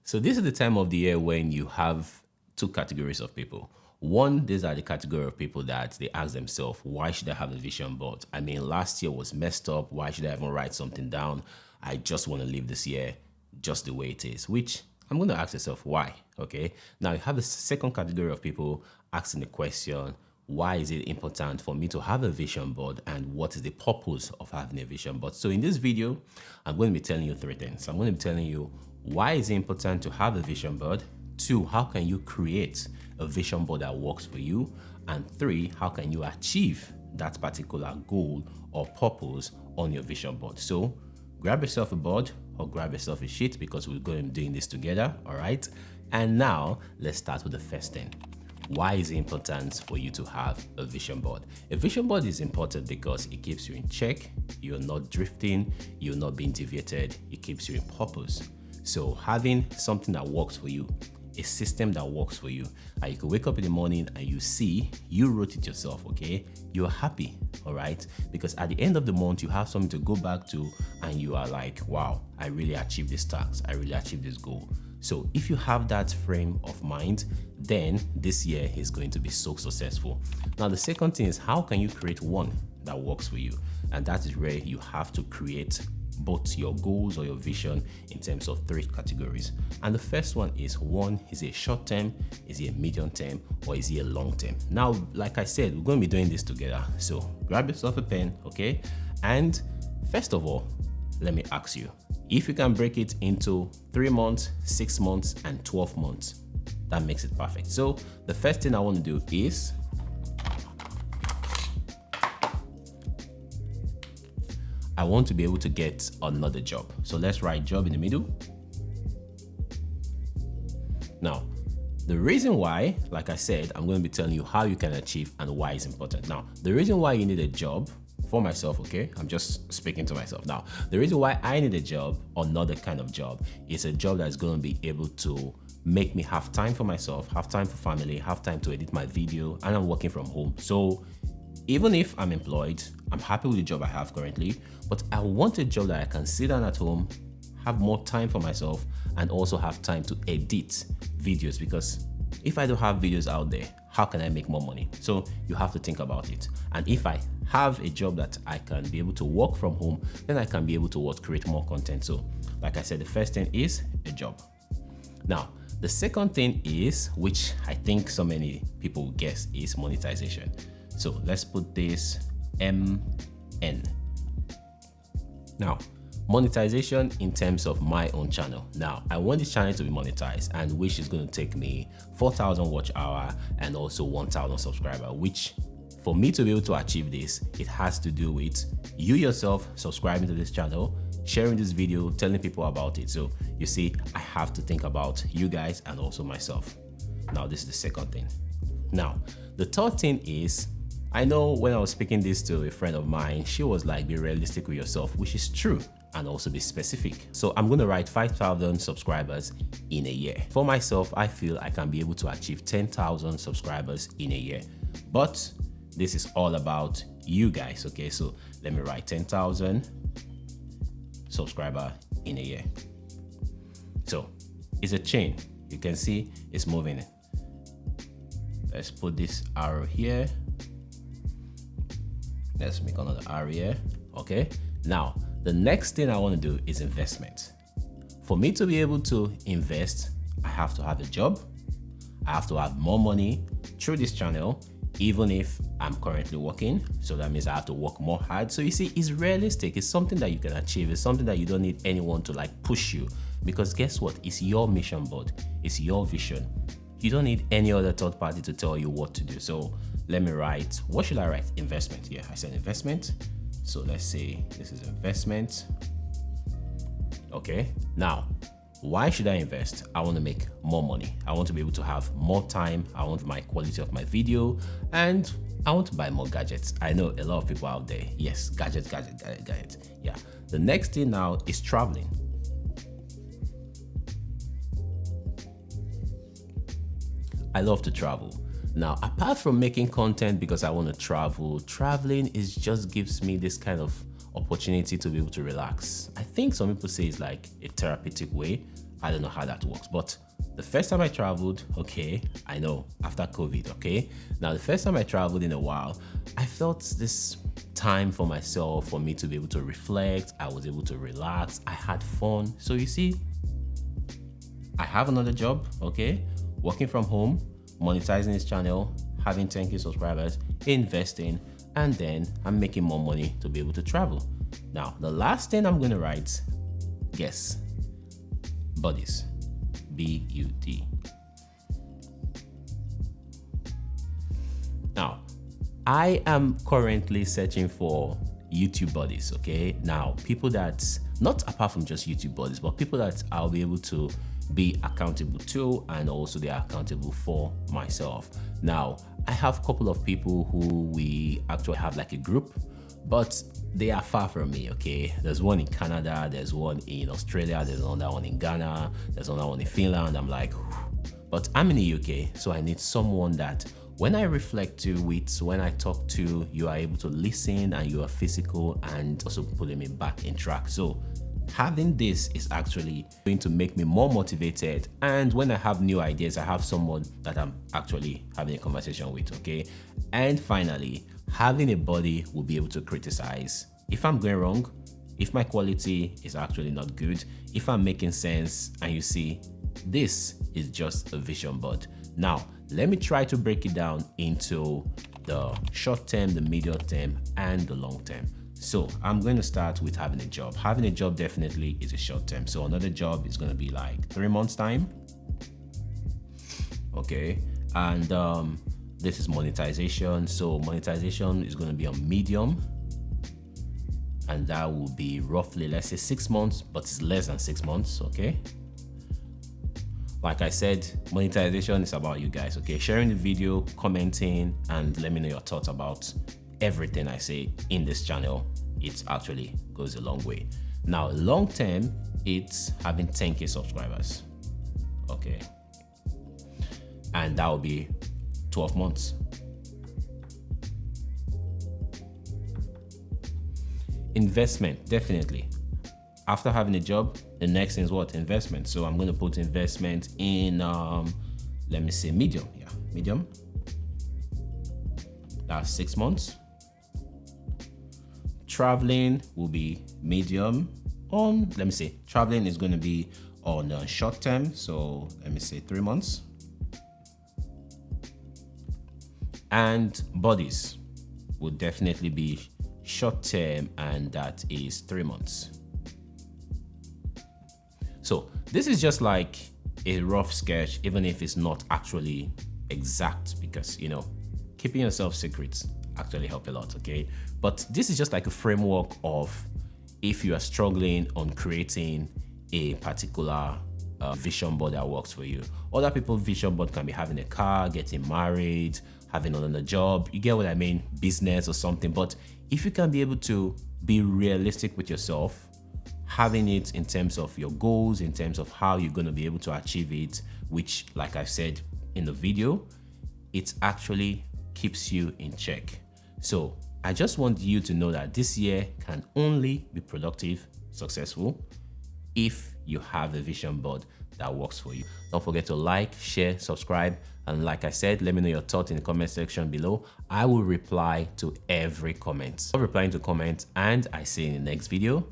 So this is the time of the year when you have two categories of people. One, these are the category of people that they ask themselves, why should I have a vision board? I mean, last year was messed up. Why should I even write something down? I just want to live this year just the way it is, which I'm going to ask yourself, why? Okay. Now you have a second category of people asking the question, why is it important for me to have a vision board, and what is the purpose of having a vision board? So in this video, I'm going to be telling you three things. I'm going to be telling you why is it important to have a vision board? 2, how can you create a vision board that works for you? And 3, how can you achieve that particular goal or purpose on your vision board? So grab yourself a board or grab yourself a sheet, because we're going to be doing this together. All right. And now let's start with the first thing. Why is it important for you to have a vision board? A vision board is important because it keeps you in check. You're not drifting. You're not being deviated. It keeps you in purpose. So having something that works for you, a system that works for you, and you can wake up in the morning and you see you wrote it yourself, okay? You're happy, all right? Because at the end of the month, you have something to go back to and you are like, wow, I really achieved this task. I really achieved this goal. So if you have that frame of mind, then this year is going to be so successful. Now, the second thing is, how can you create one that works for you? And that is where you have to create both your goals or your vision in terms of 3 categories. And the first one is, one, is it short term, is it a medium term, or is it a long term? Now, like I said, we're going to be doing this together. So grab yourself a pen, okay? And first of all, let me ask you, if you can break it into 3 months, 6 months, and 12 months, that makes it perfect. So the first thing I want to do is I want to be able to get another job. So let's write job in the middle. Now, the reason why, like I said, I'm going to be telling you how you can achieve and why it's important. Now, the reason why you need a job, for myself, okay, I'm just speaking to myself now. The reason why I need a job, another kind of job, is a job that's going to be able to make me have time for myself, have time for family, have time to edit my video, and I'm working from home. So even if I'm employed, I'm happy with the job I have currently, but I want a job that I can sit down at home, have more time for myself, and also have time to edit videos, because if I don't have videos out there, how can I make more money? So you have to think about it. And if I have a job that I can be able to work from home, then I can be able to create more content. So like I said, the first thing is a job. Now, the second thing is, which I think so many people guess, is monetization. So let's put this MN. Now, monetization in terms of my own channel. Now, I want this channel to be monetized, and which is going to take me 4,000 watch hour and also 1,000 subscriber, which for me to be able to achieve this, it has to do with you yourself subscribing to this channel, sharing this video, telling people about it. So you see, I have to think about you guys and also myself. Now, this is the second thing. Now, the third thing is, I know when I was speaking this to a friend of mine, she was like, be realistic with yourself, which is true, and also be specific. So I'm going to write 5,000 subscribers in a year. For myself, I feel I can be able to achieve 10,000 subscribers in a year. But this is all about you guys, okay? So let me write 10,000 subscriber in a year. So it's a chain. You can see it's moving. Let's put this arrow here. Let's make another arrow here, okay? Now, the next thing I want to do is investment. For me to be able to invest, I have to have a job. I have to have more money through this channel, even if I'm currently working. So that means I have to work more hard. So you see, it's realistic. It's something that you can achieve. It's something that you don't need anyone to like push you, because guess what? It's your mission board. It's your vision. You don't need any other third party to tell you what to do. So let me write, what should I write? Investment. Yeah, I said investment. So let's say this is investment. Okay. Now, why should I invest? I want to make more money. I want to be able to have more time. I want my quality of my video, and I want to buy more gadgets. I know a lot of people out there. Yes, gadgets. Yeah. The next thing now is traveling. I love to travel. Now, apart from making content because I want to travel, traveling just gives me this kind of opportunity to be able to relax. I think some people say it's like a therapeutic way. I don't know how that works, but the first time I traveled, okay, I know after COVID, okay. Now, the first time I traveled in a while, I felt this time for myself, for me to be able to reflect. I was able to relax. I had fun. So you see, I have another job, okay, working from home, monetizing this channel, having 10K subscribers, investing, and then I'm making more money to be able to travel. Now, the last thing I'm going to write, guess, buddies, B-U-D. Now, I am currently searching for YouTube buddies, okay? Now, people that, not apart from just YouTube buddies, but people that I'll be able to be accountable to, and also they are accountable for myself. Now, I have a couple of people who we actually have like a group, but they are far from me, okay? There's one in Canada, there's one in Australia, there's another one in Ghana, there's another one in Finland. I'm like, but I'm in the UK, so I need someone that when I reflect to with, when I talk to, you are able to listen and you are physical and also putting me back in track. So having this is actually going to make me more motivated, and when I have new ideas, I have someone that I'm actually having a conversation with, okay? And finally, having a buddy will be able to criticize if I'm going wrong, if my quality is actually not good, if I'm making sense, and you see, this is just a vision board. Now, let me try to break it down into the short term, the medium term, and the long term. So I'm going to start with having a job. Having a job definitely is a short term. So another job is going to be like 3 months time. Okay. And this is monetization. So monetization is going to be on medium. And that will be roughly, let's say 6 months, but it's less than 6 months. Okay. Like I said, monetization is about you guys. Okay. Sharing the video, commenting, and let me know your thoughts about everything I say in this channel. It actually goes a long way. Now, long term, it's having 10K subscribers. Okay. And that will be 12 months. Investment, definitely. After having a job, the next thing is what? Investment. So I'm going to put investment in, let me say medium. Yeah, medium. That's 6 months. Traveling will be medium on, let me say, traveling is going to be on short term. So let me say 3 months. And bodies will definitely be short term, and that is 3 months. So this is just like a rough sketch, even if it's not actually exact, because, you know, keeping yourself secrets actually help a lot, okay? But this is just like a framework of if you are struggling on creating a particular vision board that works for you. Other people's vision board can be having a car, getting married, having another job, you get what I mean, business or something. But if you can be able to be realistic with yourself, having it in terms of your goals, in terms of how you're going to be able to achieve it, which, like I've said in the video, it actually keeps you in check. So I just want you to know that this year can only be productive, successful, if you have a vision board that works for you. Don't forget to like, share, subscribe, and like I said, let me know your thoughts in the comment section below. I will reply to every comment. I'm replying to comments, and I see you in the next video.